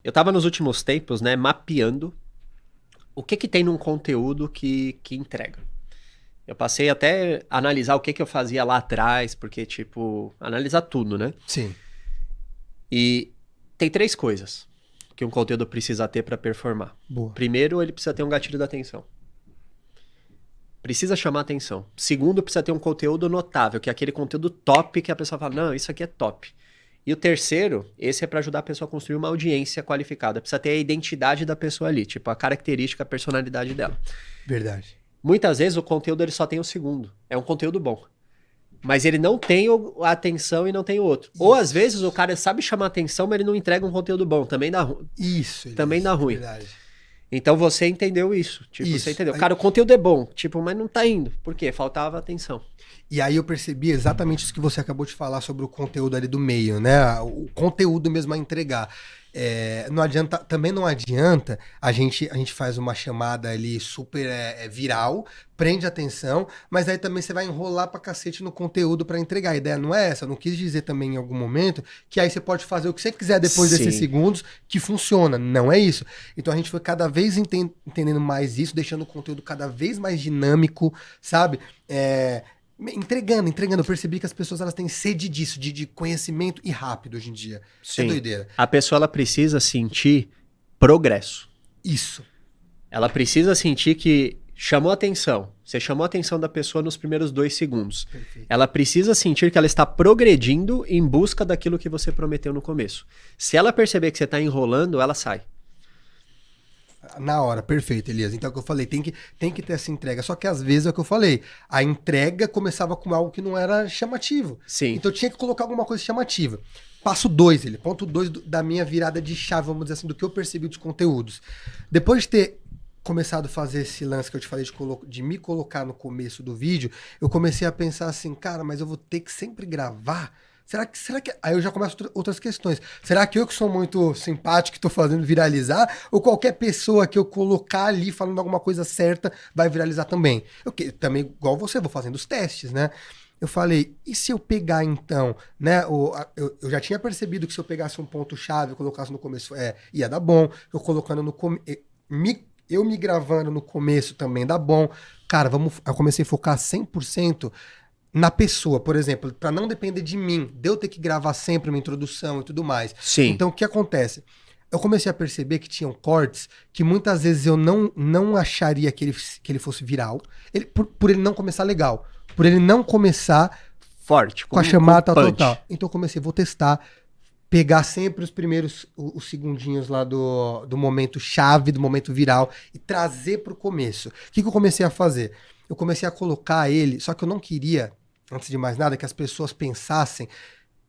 Eu tava nos últimos tempos, né, mapeando o que tem num conteúdo que entrega. Eu passei até a analisar o que eu fazia lá atrás, porque, tipo, analisar tudo, né? Sim. E tem 3 coisas que um conteúdo precisa ter para performar. Boa. Primeiro, ele precisa ter um gatilho da atenção. Precisa chamar atenção. Segundo, precisa ter um conteúdo notável, que é aquele conteúdo top que a pessoa fala, não, isso aqui é top. E o terceiro, esse é para ajudar a pessoa a construir uma audiência qualificada. Precisa ter a identidade da pessoa ali, tipo, a característica, a personalidade dela. Verdade. Muitas vezes o conteúdo ele só tem o segundo. É um conteúdo bom. Mas ele não tem a atenção e não tem o outro. Isso. Ou às vezes o cara sabe chamar atenção, mas ele não entrega um conteúdo bom. Também dá ruim. Isso. Também dá ruim. Verdade. Então você entendeu isso. Tipo, Isso. você entendeu. Cara, o conteúdo é bom, tipo, mas não tá indo. Por quê? Faltava atenção. E aí eu percebi exatamente isso que você acabou de falar sobre o conteúdo ali do meio, né? O conteúdo mesmo a entregar. Não adianta, também não adianta a gente faz uma chamada ali super viral, prende atenção, mas aí também você vai enrolar pra cacete no conteúdo pra entregar. A ideia não é essa, eu não quis dizer também em algum momento que aí você pode fazer o que você quiser depois desses segundos que funciona, não é isso. Então a gente foi cada vez entendendo mais isso, deixando o conteúdo cada vez mais dinâmico, sabe? Entregando. Eu percebi que as pessoas elas têm sede disso, de conhecimento e rápido hoje em dia. Sim. É doideira. A pessoa ela precisa sentir progresso. Isso. Ela precisa sentir que chamou atenção. Você chamou a atenção da pessoa nos primeiros 2 segundos. Perfeito. Ela precisa sentir que ela está progredindo em busca daquilo que você prometeu no começo. Se ela perceber que você está enrolando, ela sai. Na hora, perfeito, Elias. Então é o que eu falei, tem que ter essa entrega. Só que às vezes é o que eu falei, a entrega começava com algo que não era chamativo. Sim. Então eu tinha que colocar alguma coisa chamativa. Passo 2, ponto 2 da minha virada de chave, vamos dizer assim, do que eu percebi dos conteúdos. Depois de ter começado a fazer esse lance que eu te falei de me colocar no começo do vídeo, eu comecei a pensar assim, cara, mas eu vou ter que sempre gravar? Será que... Aí eu já começo outras questões. Será que eu que sou muito simpático, que tô fazendo viralizar? Ou qualquer pessoa que eu colocar ali falando alguma coisa certa vai viralizar também? Eu também, igual você, vou fazendo os testes, né? Eu falei, e se eu pegar então, né? Eu já tinha percebido que se eu pegasse um ponto-chave e colocasse no começo, ia dar bom. Eu colocando no começo... Eu me gravando no começo também dá bom. Cara, eu comecei a focar 100% na pessoa, por exemplo, para não depender de mim, de eu ter que gravar sempre uma introdução e tudo mais. Sim. Então, o que acontece? Eu comecei a perceber que tinham cortes que muitas vezes eu não acharia que ele fosse viral, por ele não começar legal, por ele não começar forte, com a chamada tal. Então, eu comecei, vou testar, pegar sempre os primeiros, os segundinhos lá do momento chave, do momento viral e trazer pro começo. O que eu comecei a fazer? Eu comecei a colocar ele, só que eu não queria, antes de mais nada, que as pessoas pensassem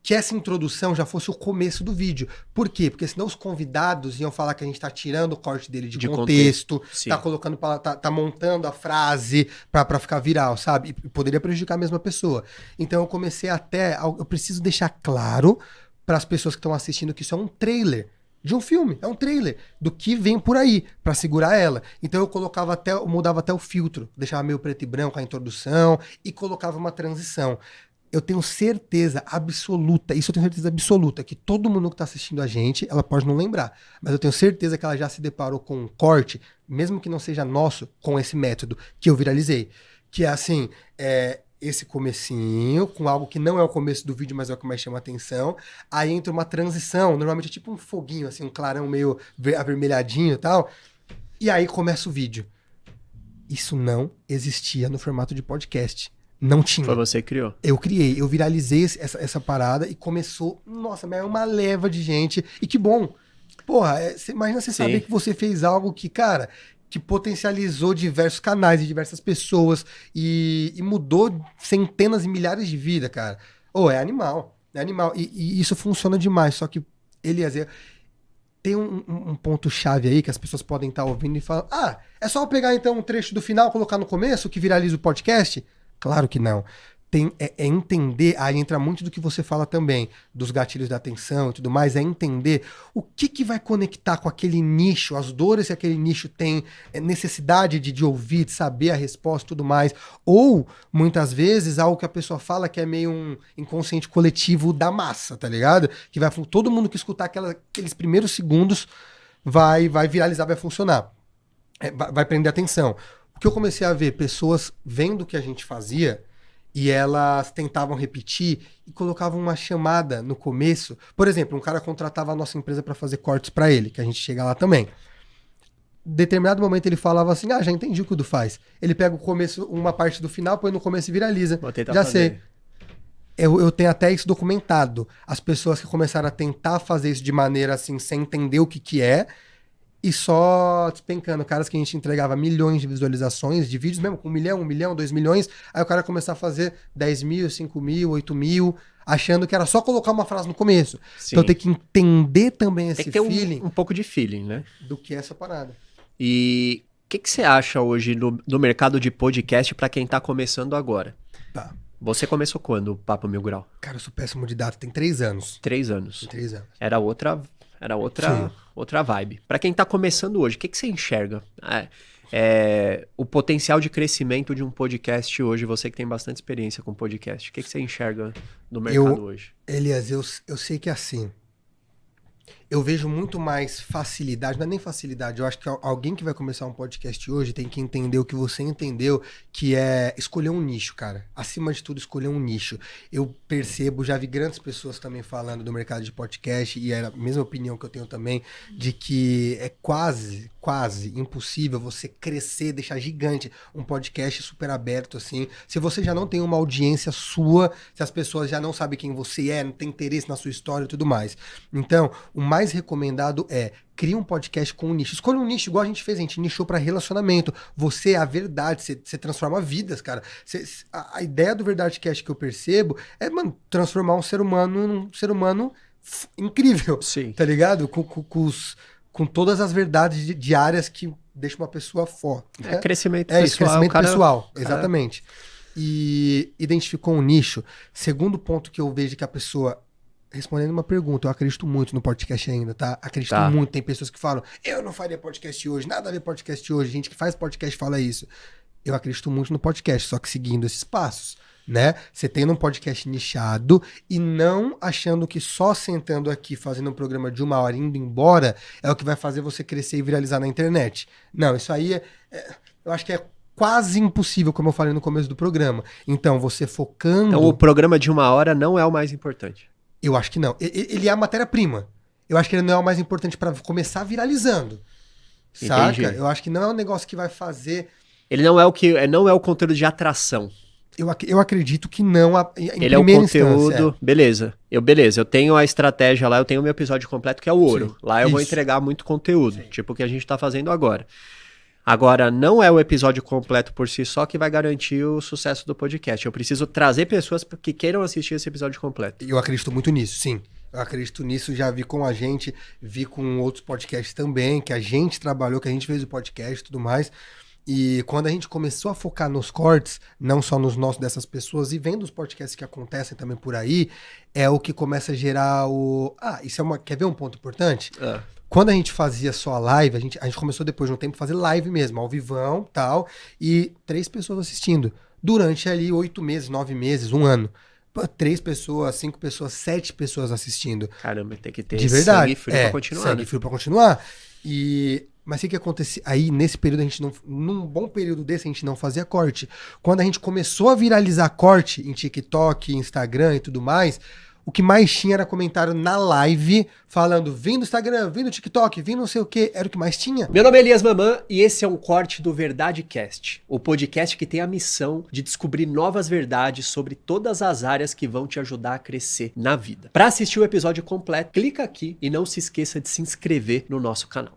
que essa introdução já fosse o começo do vídeo. Por quê? Porque senão os convidados iam falar que a gente tá tirando o corte dele de contexto, tá colocando, tá montando a frase pra ficar viral, sabe? E poderia prejudicar a mesma pessoa. Então eu comecei eu preciso deixar claro para as pessoas que estão assistindo que isso é um trailer de um filme, é um trailer do que vem por aí, pra segurar ela. Então eu mudava até o filtro, deixava meio preto e branco a introdução e colocava uma transição. Eu tenho certeza absoluta, que todo mundo que tá assistindo a gente, ela pode não lembrar, mas eu tenho certeza que ela já se deparou com um corte, mesmo que não seja nosso, com esse método que eu viralizei. Que é assim, esse comecinho, com algo que não é o começo do vídeo, mas é o que mais chama atenção. Aí entra uma transição, normalmente é tipo um foguinho, assim, um clarão meio avermelhadinho e tal. E aí começa o vídeo. Isso não existia no formato de podcast. Não tinha. Foi você que criou. Eu criei, eu viralizei essa parada e começou, nossa, mas é uma leva de gente. E que bom. Porra, imagina você saber que você fez algo que, cara, que potencializou diversos canais e diversas pessoas e mudou centenas e milhares de vidas, cara. É animal. É animal. E isso funciona demais. Só que, Elias, tem um ponto-chave aí que as pessoas podem estar ouvindo e falar, é só eu pegar então um trecho do final, colocar no começo, que viraliza o podcast? Claro que não. é entender, aí entra muito do que você fala também, dos gatilhos da atenção e tudo mais, é entender o que vai conectar com aquele nicho, as dores que aquele nicho tem, necessidade de ouvir, de saber a resposta e tudo mais, ou, muitas vezes, algo que a pessoa fala que é meio um inconsciente coletivo da massa, tá ligado? Que vai, todo mundo que escutar aqueles primeiros segundos vai viralizar, vai funcionar, vai prender atenção. O que eu comecei a ver, pessoas vendo o que a gente fazia, e elas tentavam repetir e colocavam uma chamada no começo. Por exemplo, um cara contratava a nossa empresa para fazer cortes para ele, que a gente chega lá também. Em determinado momento ele falava assim, já entendi o que o Du faz. Ele pega o começo, uma parte do final, põe no começo e viraliza. Vou tentar já fazer. sei. Eu tenho até isso documentado. As pessoas que começaram a tentar fazer isso de maneira assim, sem entender o que é, e só despencando. Caras que a gente entregava milhões de visualizações de vídeos, mesmo com 1 milhão, 2 milhões, aí o cara começar a fazer 10 mil, 5 mil, 8 mil, achando que era só colocar uma frase no começo. Sim. Então tem que entender também esse Tem que ter feeling um pouco de feeling, né? do que é essa parada. E o que você acha hoje do mercado de podcast para quem tá começando agora? Tá. Você começou quando, o Papo Mil Grau? Cara, eu sou péssimo de data, tem 3 anos. 3 anos. Tem 3 anos. Era outra vibe. Para quem tá começando hoje, o que você enxerga? O potencial de crescimento de um podcast hoje, você que tem bastante experiência com podcast, o que você enxerga no mercado hoje? Elias, eu sei que é assim. Eu vejo muito mais facilidade, não é nem facilidade, eu acho que alguém que vai começar um podcast hoje tem que entender o que você entendeu, que é escolher um nicho, cara. Acima de tudo, escolher um nicho. Eu percebo, já vi grandes pessoas também falando do mercado de podcast, e é a mesma opinião que eu tenho também, de que é quase impossível você crescer, deixar gigante um podcast super aberto, assim. Se você já não tem uma audiência sua, se as pessoas já não sabem quem você é, não tem interesse na sua história e tudo mais. Então, o mais recomendado é cria um podcast com um nicho. Escolha um nicho, igual a gente nichou para relacionamento. Você é a verdade, você transforma vidas, cara. A ideia do VerdadeCast que eu percebo é, mano, transformar um ser humano num ser humano incrível. Sim. Tá ligado? Com todas as verdades diárias que deixam uma pessoa forte. Né? Crescimento pessoal. Isso, crescimento pessoal, exatamente. E identificou um nicho. Segundo ponto que eu vejo que a pessoa... Respondendo uma pergunta, eu acredito muito no podcast ainda, tá? Acredito muito. Tem pessoas que falam, eu não faria podcast hoje, nada a ver podcast hoje. Gente que faz podcast fala isso. Eu acredito muito no podcast, só que seguindo esses passos, né? Você tendo um podcast nichado e não achando que só sentando aqui, fazendo um programa de 1 hora e indo embora, é o que vai fazer você crescer e viralizar na internet. Não, isso aí eu acho que é quase impossível, como eu falei no começo do programa. Então, você focando... Então, o programa de 1 hora não é o mais importante. Eu acho que não. Ele é a matéria-prima. Eu acho que ele não é o mais importante para começar viralizando. Saca? Entendi. Eu acho que não é um negócio que vai fazer... Ele não é o conteúdo de atração. Eu acredito que não. Ele é o conteúdo... Beleza. Eu tenho a estratégia lá, eu tenho o meu episódio completo, que é o ouro. Sim, lá eu vou entregar muito conteúdo, tipo o que a gente tá fazendo agora. Agora, não é o episódio completo por si só que vai garantir o sucesso do podcast. Eu preciso trazer pessoas que queiram assistir esse episódio completo. Eu acredito muito nisso, sim. Eu acredito nisso, já vi com a gente, vi com outros podcasts também, que a gente trabalhou, que a gente fez o podcast e tudo mais. E quando a gente começou a focar nos cortes, não só nos nossos dessas pessoas, e vendo os podcasts que acontecem também por aí, é o que começa a gerar o... Quer ver um ponto importante? Quando a gente fazia só a live, a gente começou depois de um tempo a fazer live mesmo, ao vivão, tal, e 3 pessoas assistindo. Durante ali 8 meses, 9 meses, 1 ano. 3 pessoas, 5 pessoas, 7 pessoas assistindo. Caramba, tem que ter de verdade, sangue frio pra continuar. Sangue frio pra continuar. Mas o que acontece? Aí, nesse período, a gente não. Num bom período desse, a gente não fazia corte. Quando a gente começou a viralizar corte em TikTok, Instagram e tudo mais, o que mais tinha era comentário na live falando, vim do Instagram, vim do TikTok, vim não sei o que, era o que mais tinha. Meu nome é Elias Mamã e esse é um corte do VerdadeCast, o podcast que tem a missão de descobrir novas verdades sobre todas as áreas que vão te ajudar a crescer na vida. Para assistir o episódio completo, clica aqui e não se esqueça de se inscrever no nosso canal.